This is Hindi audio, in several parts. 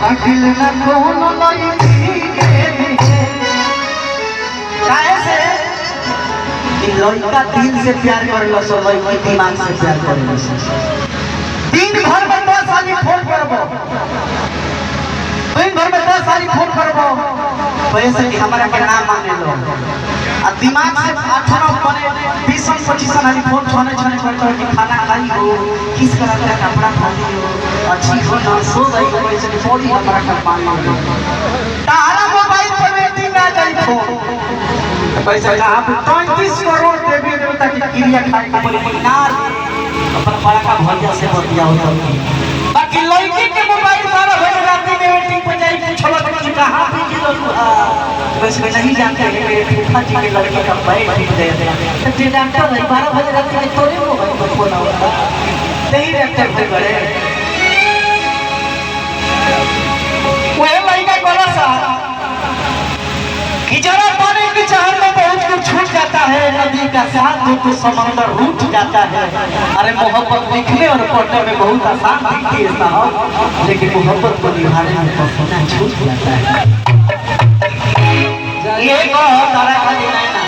बाकी दिल न कोनो लईकी काहे से कि लड़का दिल से प्यार करेला सो लड़की दिमाग से प्यार करेला दिन भर में 10 साली फोन करबो दिन भर में 10 साली फोन करबो पैसे कि हमरा के नाम माने लो आ दिमाग से 18 बने 20-25 साली फोन छने करते कि खाना खाई हो किस तरह का कपड़ा पहनी हो अच्छी हो ना सो गई हो पैसे की बॉडी हमरा का मान लो तारा मोबाइल पर वेटिंग आ जाई फोन पैसा का आप 35 करोड़ देवी देवता की क्रिया खाए के बोले ना अपन बड़ा का भैया से बतियाओ तो बाकी लड़की के मोबाइल 12 बजे रात में वेटिंग पर जाई पूछला कि कहां बिजी लो वैसे नहीं जानते हैं मेरे फूफा जी के लड़के का बैग ठीक दे दे तो जे डॉक्टर 12 बजे रात में तोरे मोबाइल पर फोन आता नहीं डॉक्टर थे बड़े वो लड़का कोला सा कि जरा पानी की चाहत में बहुत कुछ छूट जाता है नदी का साथ तो समंदर रूठ जाता है अरे मोहब्बत लिखने और पढ़ने में बहुत आसान दिखती है साहब लेकिन मोहब्बत को निभाने में पसीना छूट जाता है ये को तारा का दिन है ना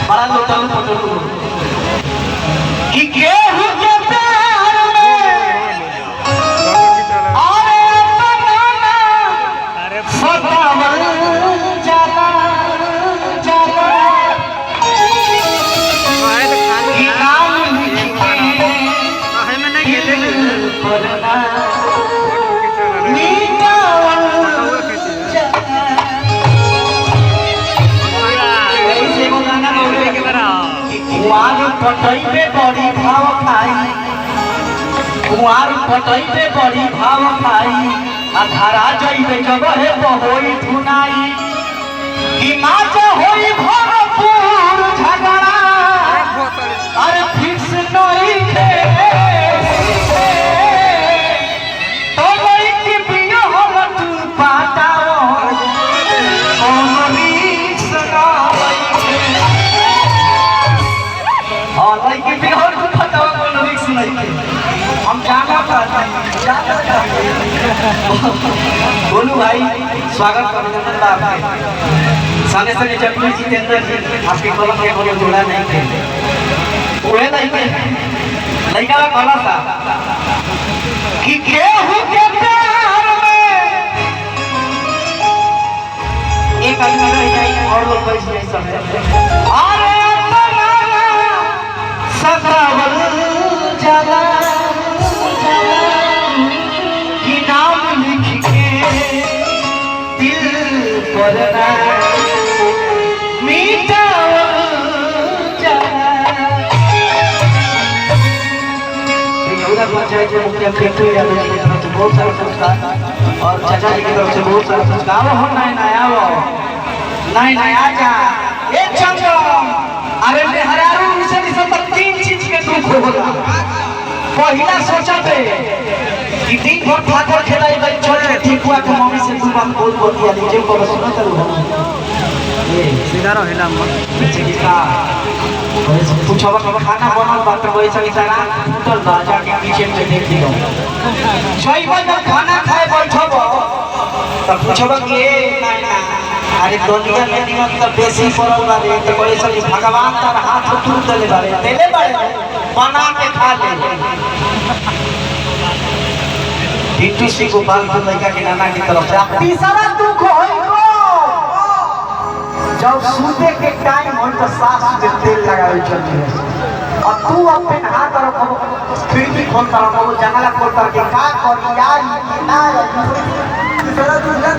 बड़ा लोटल कि केहू के प्यार में अरे सतावल जाला कुआर पटई पे बड़ी भाव खाई कुआर पटई पे बड़ी भाव खाई आ धारा जइबे जगह होई धुनाई कि नाच होई भरपूर झगड़ा अरे फिक्स नहीं खे तो नहीं कि बिया हम तू पाटाओ ओमरी सगा और लड़की भी और कुछ बताओ कोई रिक्स नहीं है हम जाना चाहते हैं बोलू भाई स्वागत अभिनंदन आपके सामने से जगदीश जितेंद्र जी आपके कलम के कोई जोड़ा नहीं थे वो लड़का का कला था कि केहू के प्यार में एक आदमी रह जाए और लोग बैठ जाए सब अरे सतावल जाला कि नाम लिख के दिल पर ना मिटावल जाला यहूदा पंचायत के मुखिया पेटू यादव जी की तरफ से बहुत सारे पुरस्कार और चाचा जी की तरफ से बहुत सारे पुरस्कार हो नहीं आ जा एक चंद्रम अरे हजारों से सब 3 चीज के दुख होगा पहला सोचा थे कि दिन भर ठाकुर खेलाई गई छोड़ के ठेकुआ के मम्मी से तू बात बोल दिया लीजिए को सुनो चलो ये सीधा रहेला मन चिकित्सा पूछवा का खाना बनल बात वैसे इशारा टूटल बाजा के पीछे में देख दियो छई बजे खाना खाए बैठब त पूछवा कि ना अरे दुनिया में निमन तो बेसी पड़ल बारे तो कोई सब भगवान तर हाथ टूट देले बारे देले बारे बना के खा ले टिट्टू सिंह गोपाल को लड़का के नाना की तरफ से तीसरा दुख होई को जब सूते के टाइम हो तो सास में तेल लगावे चलती है और तू अपने हाथ और खिड़की खोलता रहो जंगला खोलता के का करी यार ना तीसरा दुख ना